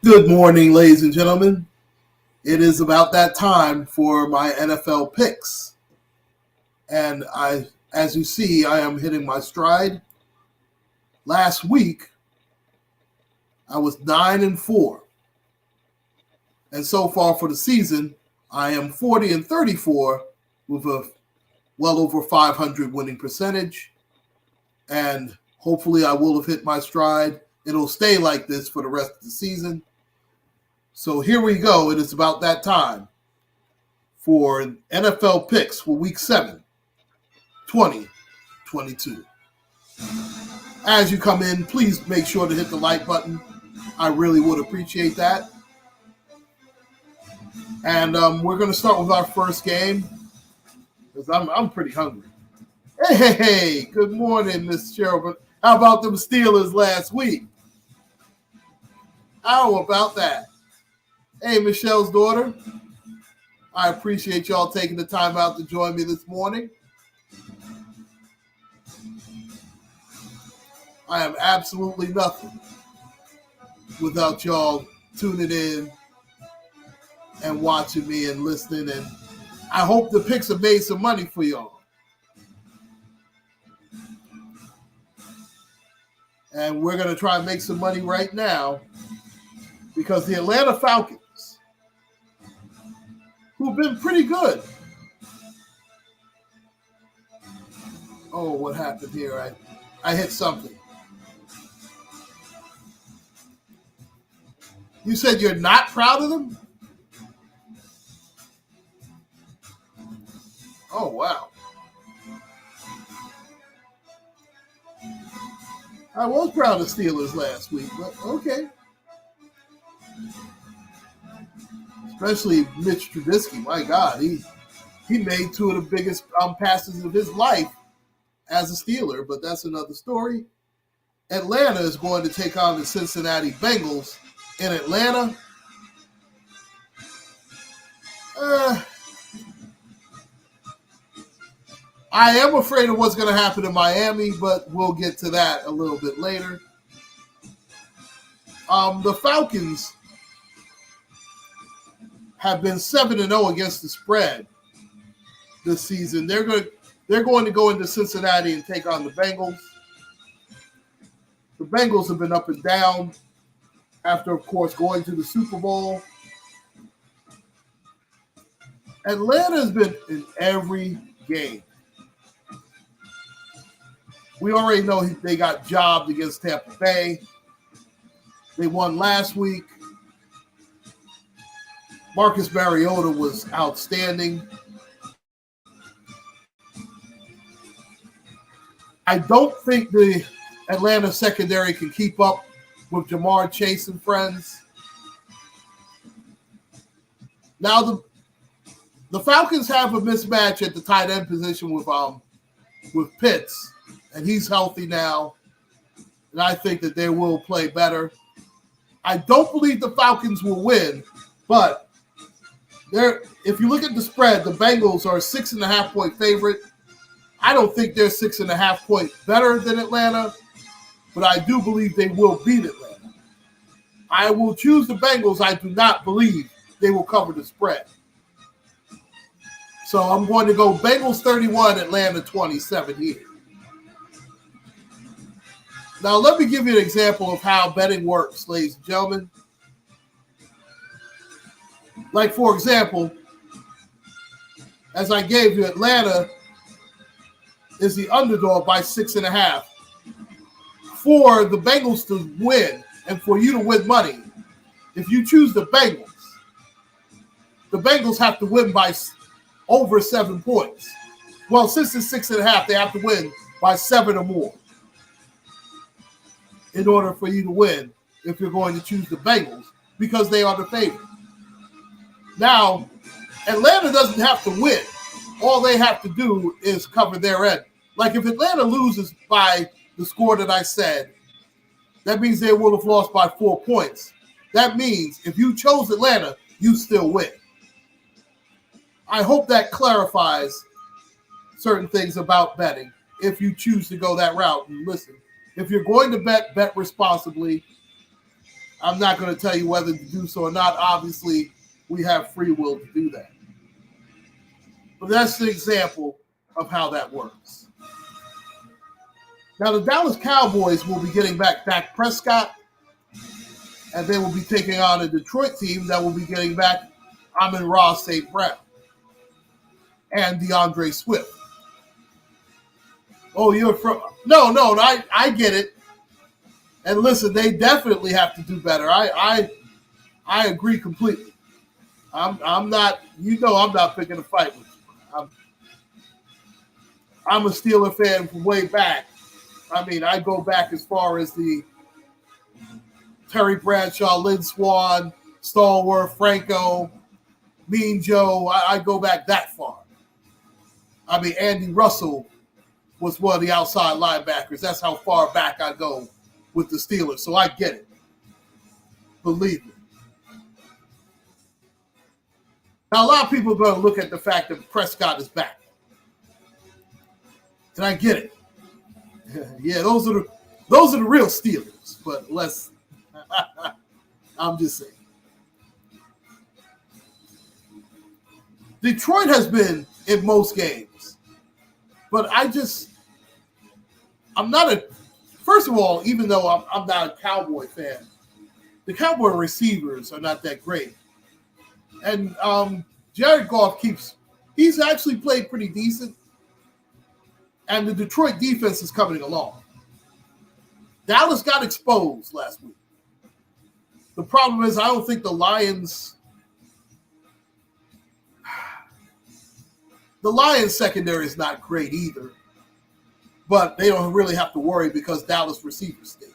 Good morning, ladies and gentlemen. It is about that time for my NFL picks. And as you see, I am hitting my stride. Last week, I was 9-4. And so far for the season, I am 40-34 with a well over 500 winning percentage. And hopefully I will have hit my stride. It'll stay like this for the rest of the season. So here we go. It is about that time for NFL picks for Week 7, 2022. As you come in, please make sure to hit the like button. I really would appreciate that. And we're going to start with our first game because I'm pretty hungry. Hey, good morning, Miss Cheryl. How about them Steelers last week? How about that? Hey, Michelle's daughter. I appreciate y'all taking the time out to join me this morning. I am absolutely nothing without y'all tuning in and watching me and listening. And I hope the picks have made some money for y'all. And we're going to try and make some money right now because the Atlanta Falcons, who've been pretty good. Oh, what happened here? I hit something. You said you're not proud of them? Oh, wow. I was proud of Steelers last week, but okay. Especially Mitch Trubisky. My God, he made two of the biggest passes of his life as a Steeler, but that's another story. Atlanta is going to take on the Cincinnati Bengals in Atlanta. I am afraid of what's going to happen in Miami, but we'll get to that a little bit later. The Falcons have been 7-0 against the spread this season. They're going to go into Cincinnati and take on the Bengals. The Bengals have been up and down after, of course, going to the Super Bowl. Atlanta has been in every game. We already know they got jobbed against Tampa Bay. They won last week. Marcus Mariota was outstanding. I don't think the Atlanta secondary can keep up with Jamar Chase and friends. Now the Falcons have a mismatch at the tight end position with Pitts, and he's healthy now. And I think that they will play better. I don't believe the Falcons will win, but if you look at the spread, the Bengals are a 6.5-point favorite. I don't think they're 6.5 point better than Atlanta, but I do believe they will beat Atlanta. I will choose the Bengals. I do not believe they will cover the spread. So I'm going to go Bengals 31, Atlanta 27 here. Now let me give you an example of how betting works, ladies and gentlemen. Like, for example, as I gave you, Atlanta is the underdog by 6.5. For the Bengals to win and for you to win money, if you choose the Bengals have to win by over 7 points. Well, since it's 6.5, they have to win by 7 or more in order for you to win if you're going to choose the Bengals because they are the favorite. Now, Atlanta doesn't have to win. All they have to do is cover their end. Like if Atlanta loses by the score that I said, that means they will have lost by 4 points. That means if you chose Atlanta, you still win. I hope that clarifies certain things about betting if you choose to go that route. And listen, if you're going to bet responsibly. I'm not going to tell you whether to do so or not. Obviously, we have free will to do that. But that's the example of how that works. Now, the Dallas Cowboys will be getting back Dak Prescott, and they will be taking on a Detroit team that will be getting back Amon-Ra St. Brown and DeAndre Swift. Oh, you're from... No, I get it. And listen, they definitely have to do better. I agree completely. I'm not... You know I'm not picking a fight with you. I'm a Steeler fan from way back. I mean, I go back as far as the Terry Bradshaw, Lynn Swann, Stallworth, Franco, Mean Joe. I go back that far. I mean, Andy Russell was one of the outside linebackers. That's how far back I go with the Steelers. So I get it. Believe me. Now, a lot of people are going to look at the fact that Prescott is back. And I get it. Yeah, those are the real Steelers. But let's... I'm just saying. Detroit has been in most games. But I'm not a... First of all, even though I'm not a Cowboy fan, the Cowboy receivers are not that great. And Jared Goff he's actually played pretty decent. And the Detroit defense is coming along. Dallas got exposed last week. The problem is I don't think the Lions secondary is not great either. But they don't really have to worry because Dallas receivers stay.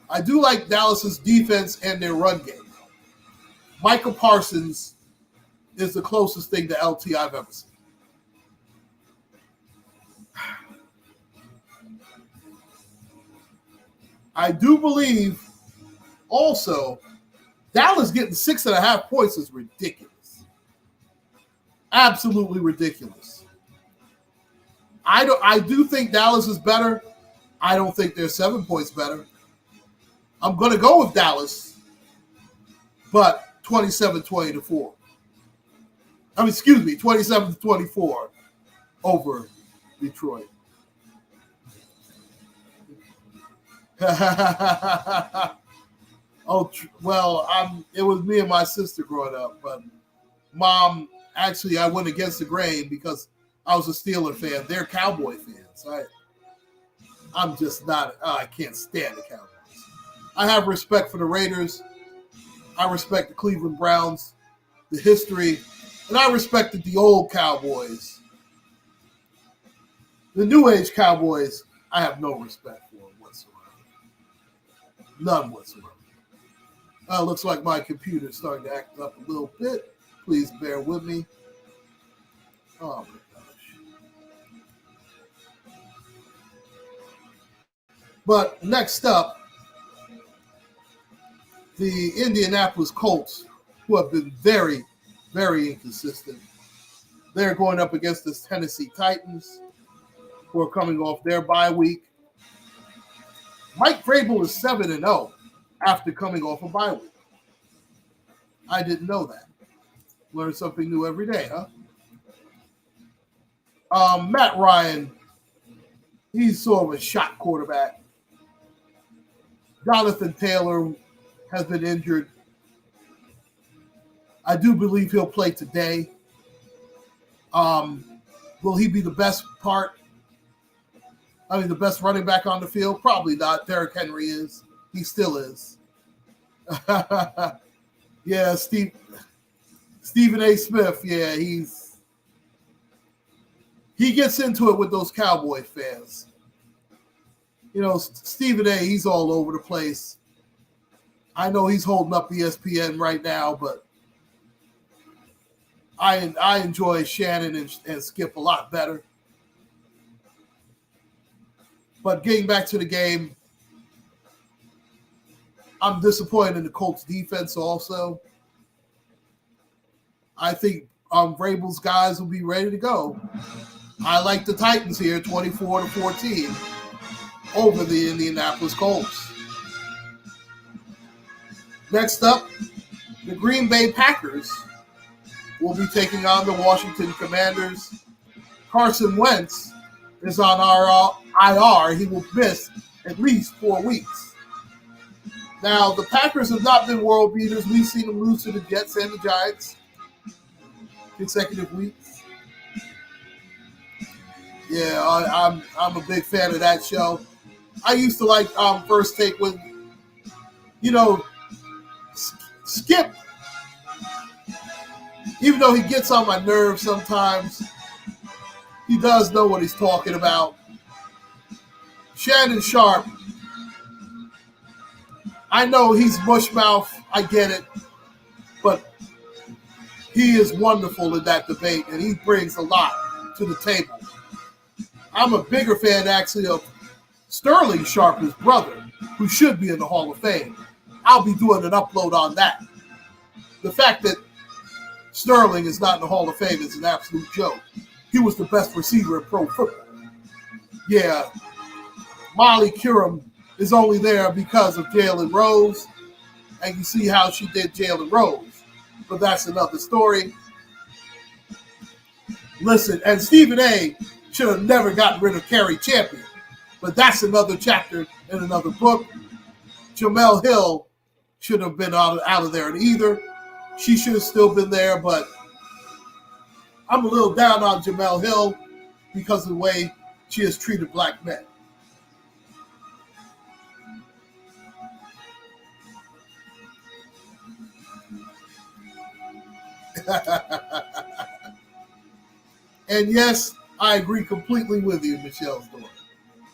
I do like Dallas's defense and their run game. Michael Parsons is the closest thing to LT I've ever seen. I do believe also Dallas getting 6.5 points is ridiculous. Absolutely ridiculous. I do think Dallas is better. I don't think they're 7 points better. I'm going to go with Dallas, but 27-20-4. 27-24 over Detroit. It was me and my sister growing up, but Mom, actually, I went against the grain because I was a Steeler fan. They're Cowboy fans. I'm just not. I can't stand the Cowboys. I have respect for the Raiders. I respect the Cleveland Browns, the history, and I respected the old Cowboys. The New Age Cowboys, I have no respect for whatsoever. None whatsoever. Looks like my computer's starting to act up a little bit. Please bear with me. Oh, my gosh. But next up, the Indianapolis Colts, who have been very, very inconsistent. They're going up against the Tennessee Titans, who are coming off their bye week. Mike Vrabel is 7-0 after coming off a bye week. I didn't know that. Learn something new every day, huh? Matt Ryan, he's sort of a shot quarterback. Jonathan Taylor has been injured. I do believe he'll play today. Will he be the best the best running back on the field? Probably not. Derrick Henry is. He still is. Yeah, Stephen A. Smith, yeah, he gets into it with those Cowboy fans. You know, Stephen A., he's all over the place. I know he's holding up ESPN right now, but I enjoy Shannon and Skip a lot better. But getting back to the game, I'm disappointed in the Colts defense also. I think Vrabel's guys will be ready to go. I like the Titans here, 24-14 over the Indianapolis Colts. Next up, the Green Bay Packers will be taking on the Washington Commanders. Carson Wentz is on our IR. He will miss at least 4 weeks. Now, the Packers have not been world beaters. We've seen them lose to the Jets and the Giants consecutive weeks. Yeah, I'm a big fan of that show. I used to like First Take when, Skip, even though he gets on my nerves sometimes, he does know what he's talking about. Shannon Sharp, I know he's mushmouth, I get it, but he is wonderful in that debate, and he brings a lot to the table. I'm a bigger fan, actually, of Sterling Sharp, his brother, who should be in the Hall of Fame. I'll be doing an upload on that. The fact that Sterling is not in the Hall of Fame is an absolute joke. He was the best receiver in pro football. Yeah, Molly Curum is only there because of Jalen Rose, and you see how she did Jalen Rose. But that's another story. Listen, and Stephen A. should have never gotten rid of Carrie Champion. But that's another chapter in another book. Jamel Hill should have been out of there either. She should have still been there, but I'm a little down on Jamel Hill because of the way she has treated black men. And yes, I agree completely with you, Michelle's daughter.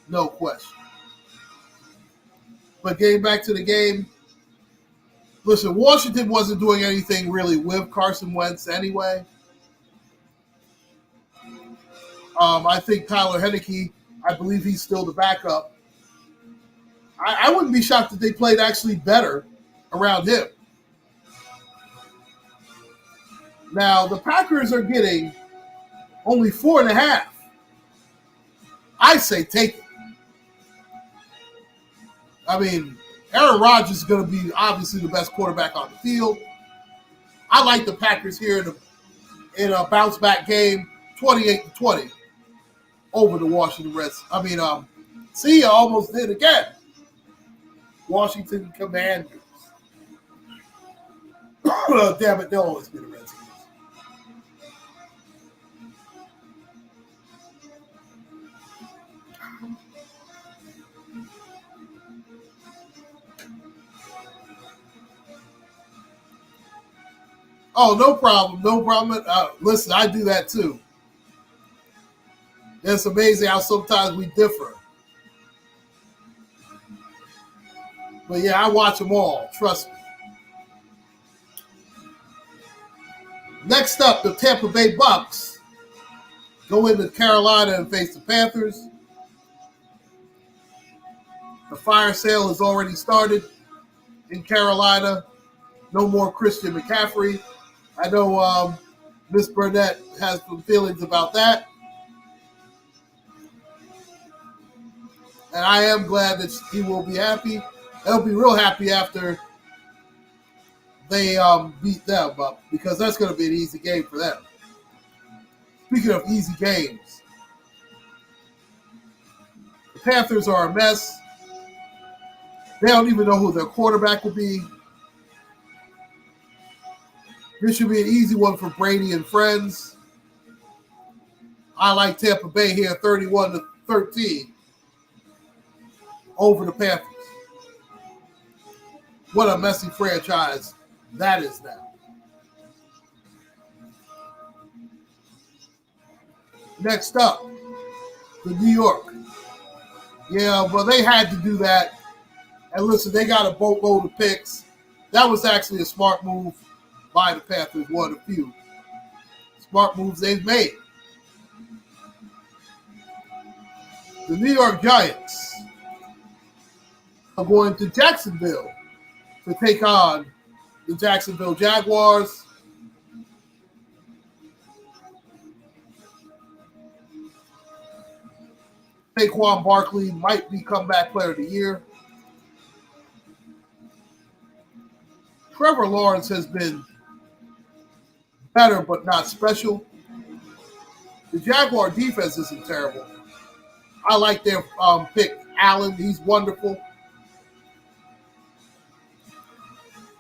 No question. But getting back to the game, listen, Washington wasn't doing anything really with Carson Wentz anyway. I think Tyler Henneke, I believe he's still the backup. I wouldn't be shocked if they played actually better around him. Now, the Packers are getting only 4.5. I say take it. I mean, Aaron Rodgers is going to be obviously the best quarterback on the field. I like the Packers here in a bounce back game, 28-20 over the Washington Redskins. I almost did again. Washington Commanders. Damn it, they'll always be the Redskins. Oh, no problem. No problem. Listen, I do that too. It's amazing how sometimes we differ. But yeah, I watch them all. Trust me. Next up, the Tampa Bay Bucks go into Carolina and face the Panthers. The fire sale has already started in Carolina. No more Christian McCaffrey. I know Miss Burnett has some feelings about that. And I am glad that he will be happy. He'll be real happy after they beat them up, because that's going to be an easy game for them. Speaking of easy games, the Panthers are a mess. They don't even know who their quarterback will be. This should be an easy one for Brady and friends. I like Tampa Bay here, 31-13 over the Panthers. What a messy franchise that is now. Next up, the New York. Yeah, well, they had to do that. And listen, they got a boatload of picks. That was actually a smart move by the Panthers, one of the few smart moves they've made. The New York Giants are going to Jacksonville to take on the Jacksonville Jaguars. Saquon Barkley might be comeback player of the year. Trevor Lawrence has been better but not special. The Jaguar defense isn't terrible. I like their pick, Allen. He's wonderful.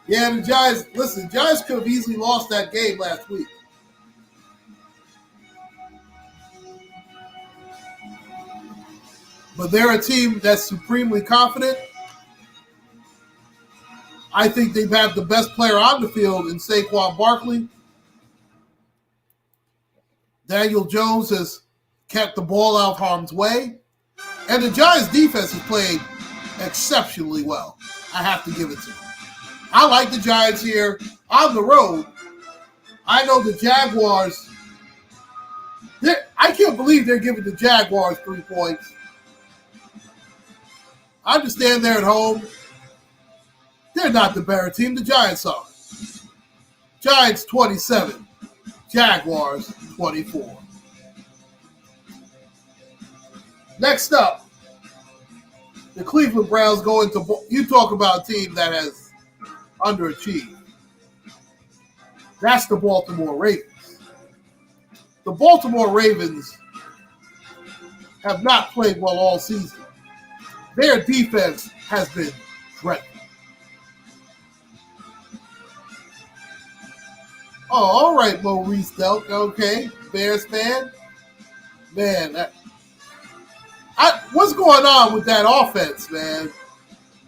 Yeah, the Giants, listen, the Giants could have easily lost that game last week. But they're a team that's supremely confident. I think they have the best player on the field in Saquon Barkley. Daniel Jones has kept the ball out of harm's way. And the Giants' defense has played exceptionally well. I have to give it to them. I like the Giants here on the road. I know the Jaguars. I can't believe they're giving the Jaguars 3 points. I understand they're at home. They're not the better team. The Giants are. Giants 27. Jaguars 24. Next up, the Cleveland Browns go into. You talk about a team that has underachieved. That's the Baltimore Ravens. The Baltimore Ravens have not played well all season. Their defense has been dreadful. Oh, all right, Maurice Delk. Okay, Bears fan. Man, what's going on with that offense, man?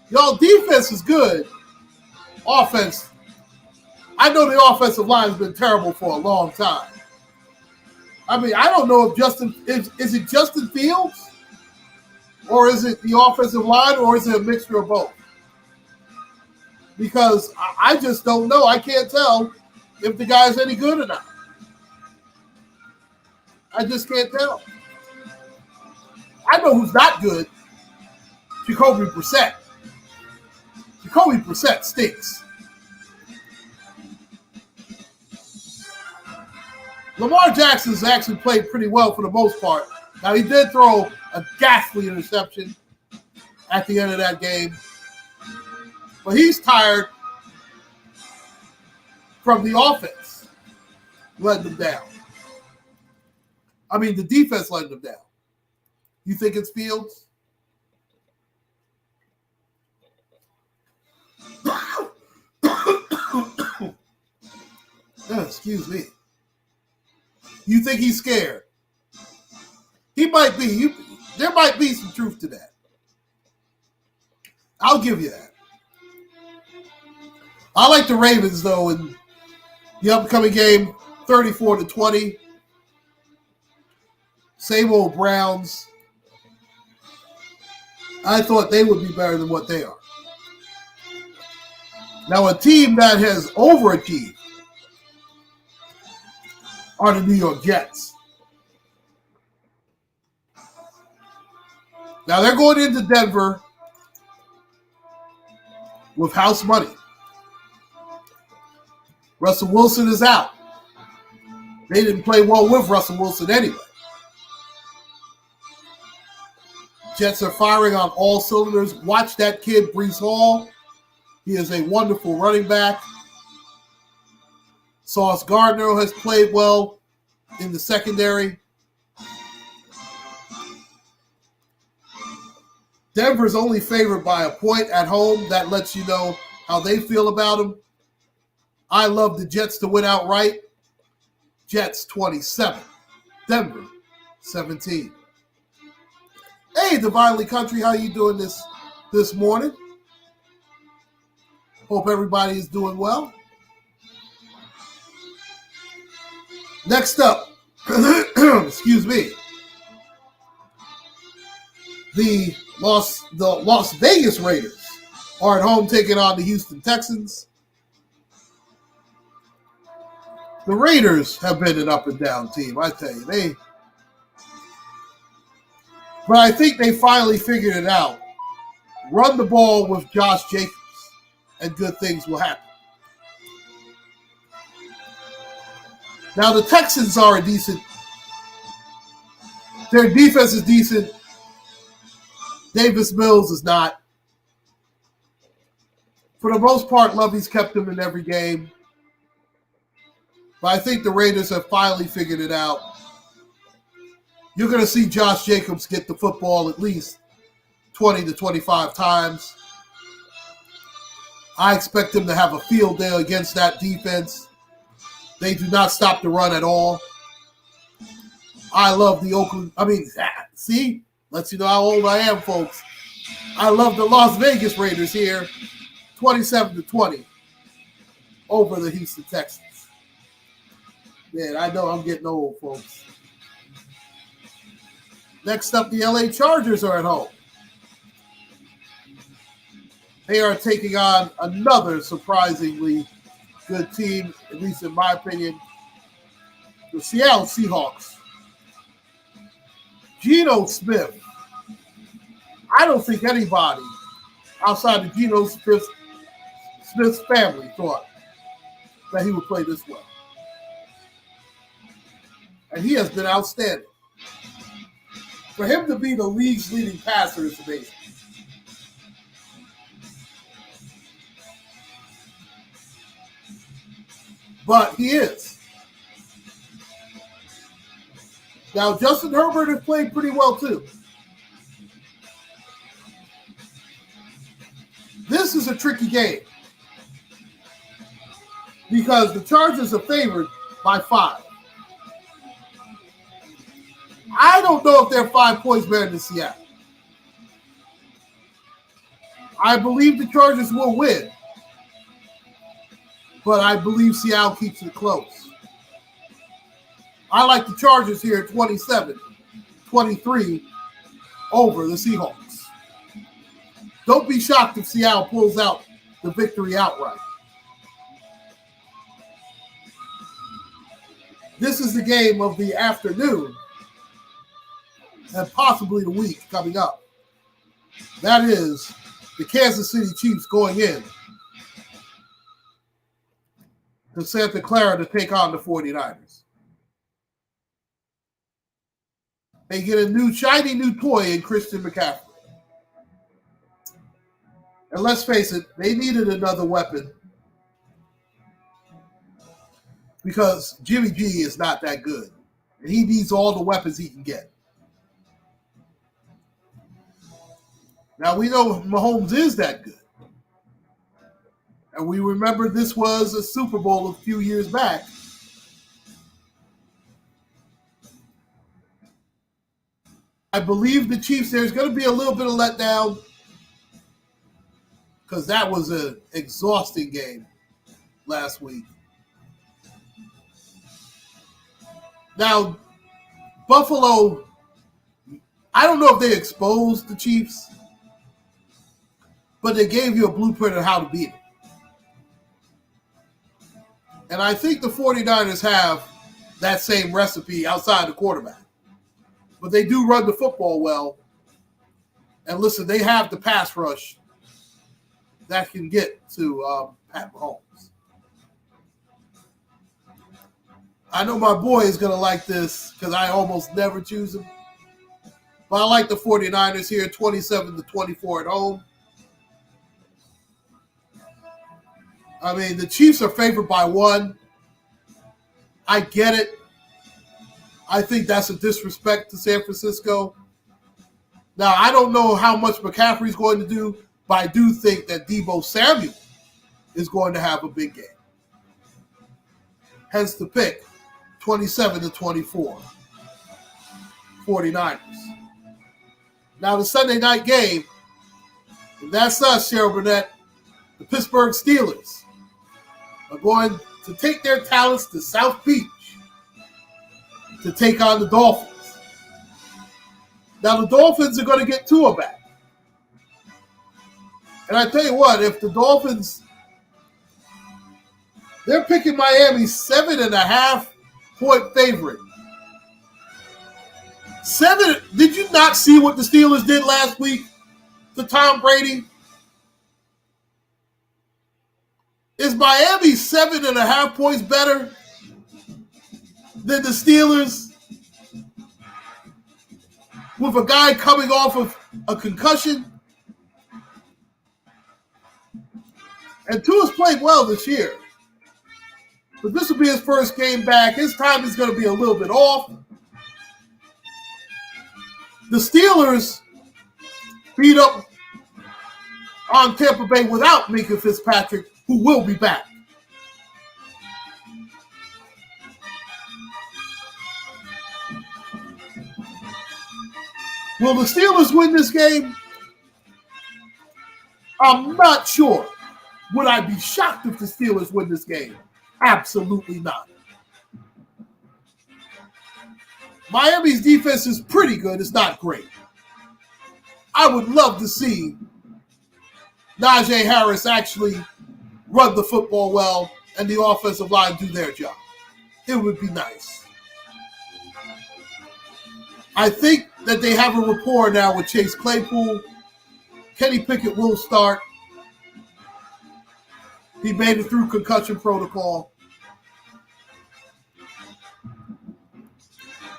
Y'all defense is good. Offense, I know the offensive line has been terrible for a long time. I mean, I don't know if is it Justin Fields? Or is it the offensive line, or is it a mixture of both? Because I just don't know. I can't tell if the guy's any good or not. I just can't tell. I know who's not good. Jacoby Brissett. Jacoby Brissett stinks. Lamar Jackson's actually played pretty well for the most part. Now, he did throw a ghastly interception at the end of that game. But he's tired from the offense letting them down. I mean, the defense letting them down. You think it's Fields? Excuse me. You think he's scared? He might be. There might be some truth to that. I'll give you that. I like the Ravens, though, in the upcoming game, 34-20. Same old Browns. I thought they would be better than what they are. Now, a team that has overachieved are the New York Jets. Now, they're going into Denver with house money. Russell Wilson is out. They didn't play well with Russell Wilson anyway. Jets are firing on all cylinders. Watch that kid, Breece Hall. He is a wonderful running back. Sauce Gardner has played well in the secondary. Denver's only favored by a point at home. That lets you know how they feel about him. I love the Jets to win outright. Jets 27. Denver 17. Hey, Divinely Country, how you doing this morning? Hope everybody is doing well. Next up, excuse me, the Las Vegas Raiders are at home taking on the Houston Texans. The Raiders have been an up and down team, I tell you. But I think they finally figured it out. Run the ball with Josh Jacobs, and good things will happen. Now, the Texans are a decent. Their defense is decent. Davis Mills is not. For the most part, Lovey's kept them in every game. But I think the Raiders have finally figured it out. You're going to see Josh Jacobs get the football at least 20 to 25 times. I expect him to have a field day against that defense. They do not stop the run at all. I love the Oakland. See? Lets you know how old I am, folks. I love the Las Vegas Raiders here. 27-20 over the Houston Texans. Man, I know I'm getting old, folks. Next up, the LA Chargers are at home. They are taking on another surprisingly good team, at least in my opinion, the Seattle Seahawks. Geno Smith. I don't think anybody outside of Geno Smith's family thought that he would play this well. And he has been outstanding. For him to be the league's leading passer is amazing. But he is. Now, Justin Herbert has played pretty well, too. This is a tricky game because the Chargers are favored by 5. I don't know if they're 5 points better than Seattle. I believe the Chargers will win, but I believe Seattle keeps it close. I like the Chargers here at 27-23 over the Seahawks. Don't be shocked if Seattle pulls out the victory outright. This is the game of the afternoon and possibly the week coming up. That is the Kansas City Chiefs going in to Santa Clara to take on the 49ers. They get a shiny new toy in Christian McCaffrey. And let's face it, they needed another weapon because Jimmy G is not that good. And he needs all the weapons he can get. Now, we know Mahomes is that good. And we remember this was a Super Bowl a few years back. I believe the Chiefs, there's going to be a little bit of letdown because that was an exhausting game last week. Now, Buffalo, I don't know if they exposed the Chiefs, but they gave you a blueprint of how to beat them. And I think the 49ers have that same recipe outside the quarterback. But they do run the football well. And listen, they have the pass rush that can get to Pat Mahomes. I know my boy is going to like this because I almost never choose him. But I like the 49ers here, 27-24 at home. I mean, the Chiefs are favored by 1. I get it. I think that's a disrespect to San Francisco. Now, I don't know how much McCaffrey's going to do, but I do think that Deebo Samuel is going to have a big game. Hence the pick, 27-24, 49ers. Now, the Sunday night game, that's us, Cheryl Burnett. The Pittsburgh Steelers are going to take their talents to South Beach to take on the Dolphins. Now, the Dolphins are going to get Tua back. And I tell you what, if the Dolphins, they're picking Miami 7.5 point favorite. Did you not see what the Steelers did last week to Tom Brady? Is Miami 7.5 points better than the Steelers with a guy coming off of a concussion? And Tua's played well this year. But this will be his first game back. His time is going to be a little bit off. The Steelers beat up on Tampa Bay without Minka Fitzpatrick, who will be back. Will the Steelers win this game? I'm not sure. Would I be shocked if the Steelers win this game? Absolutely not. Miami's defense is pretty good. It's not great. I would love to see Najee Harris actually run the football well and the offensive line do their job. It would be nice. I think that they have a rapport now with Chase Claypool. Kenny Pickett will start. He made it through concussion protocol.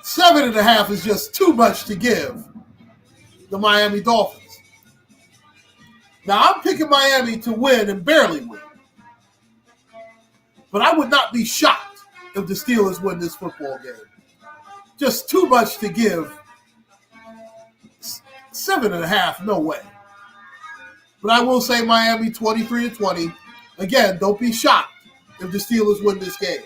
7.5 is just too much to give the Miami Dolphins. Now, I'm picking Miami to win and barely win. But I would not be shocked if the Steelers win this football game. Just too much to give. 7.5, no way. But I will say Miami 23-20. Again, don't be shocked if the Steelers win this game.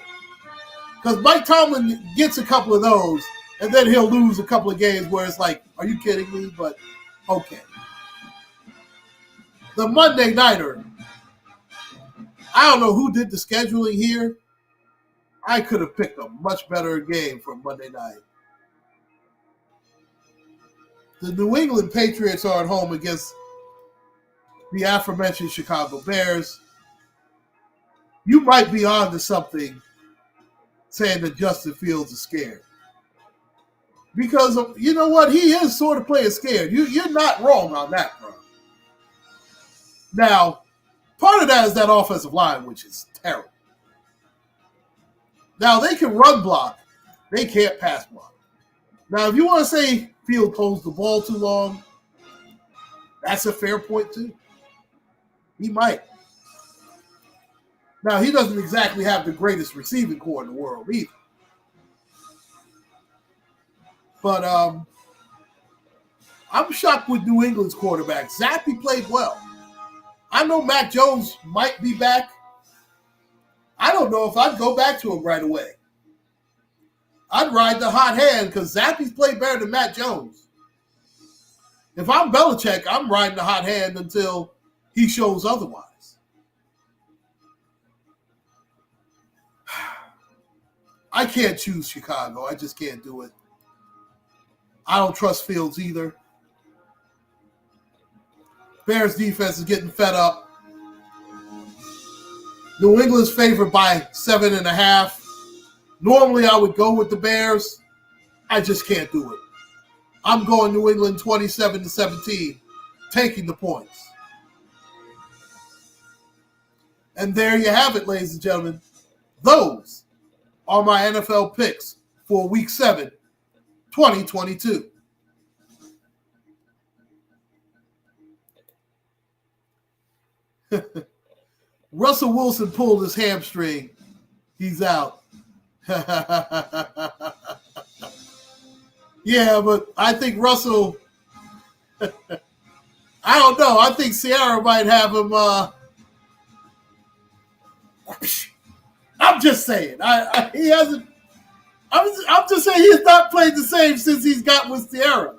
Because Mike Tomlin gets a couple of those, and then he'll lose a couple of games where it's like, are you kidding me? But, okay. The Monday Nighter. I don't know who did the scheduling here. I could have picked a much better game for Monday night. The New England Patriots are at home against the aforementioned Chicago Bears. You might be on to something saying that Justin Fields is scared. Because, you know what? He is sort of playing scared. You're not wrong on that, bro. Now, part of that is that offensive line, which is terrible. Now, they can run block. They can't pass block. Now, if you want to say Field holds the ball too long, that's a fair point, too. He might. Now, he doesn't exactly have the greatest receiving core in the world either. But I'm shocked with New England's quarterback. Zappe played well. I know Mac Jones might be back. I don't know if I'd go back to him right away. I'd ride the hot hand because Zappe's played better than Mac Jones. If I'm Belichick, I'm riding the hot hand until he shows otherwise. I can't choose Chicago. I just can't do it. I don't trust Fields either. Bears defense is getting fed up. New England's favored by 7.5. Normally I would go with the Bears. I just can't do it. I'm going New England 27-17, taking the points. And there you have it, ladies and gentlemen. Those are my NFL picks for Week 7, 2022. Russell Wilson pulled his hamstring. He's out. Yeah, but I think Russell, I don't know. I think Sierra might have him. I'm just saying. He hasn't. I'm just saying he's not played the same since he's got with Sierra.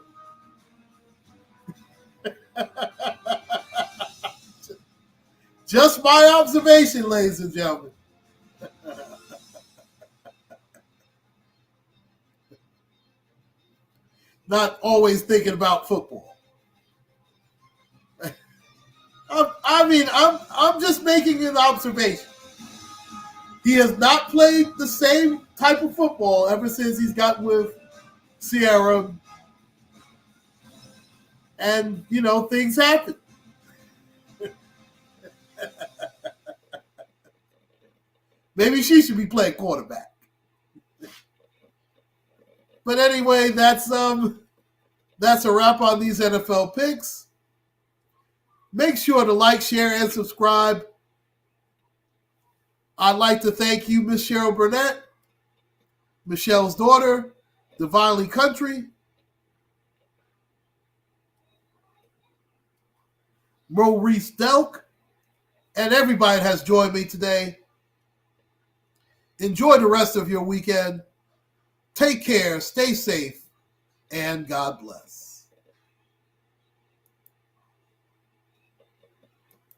Just my observation, ladies and gentlemen. Not always thinking about football. I'm just making an observation. He has not played the same type of football ever since he's got with Sierra. And, you know, things happen. Maybe she should be playing quarterback. But anyway, that's a wrap on these NFL picks. Make sure to like, share, and subscribe. I'd like to thank you, Miss Cheryl Burnett, Michelle's daughter, Divinely Country, Maurice Delk, and everybody that has joined me today. Enjoy the rest of your weekend. Take care, stay safe, and God bless.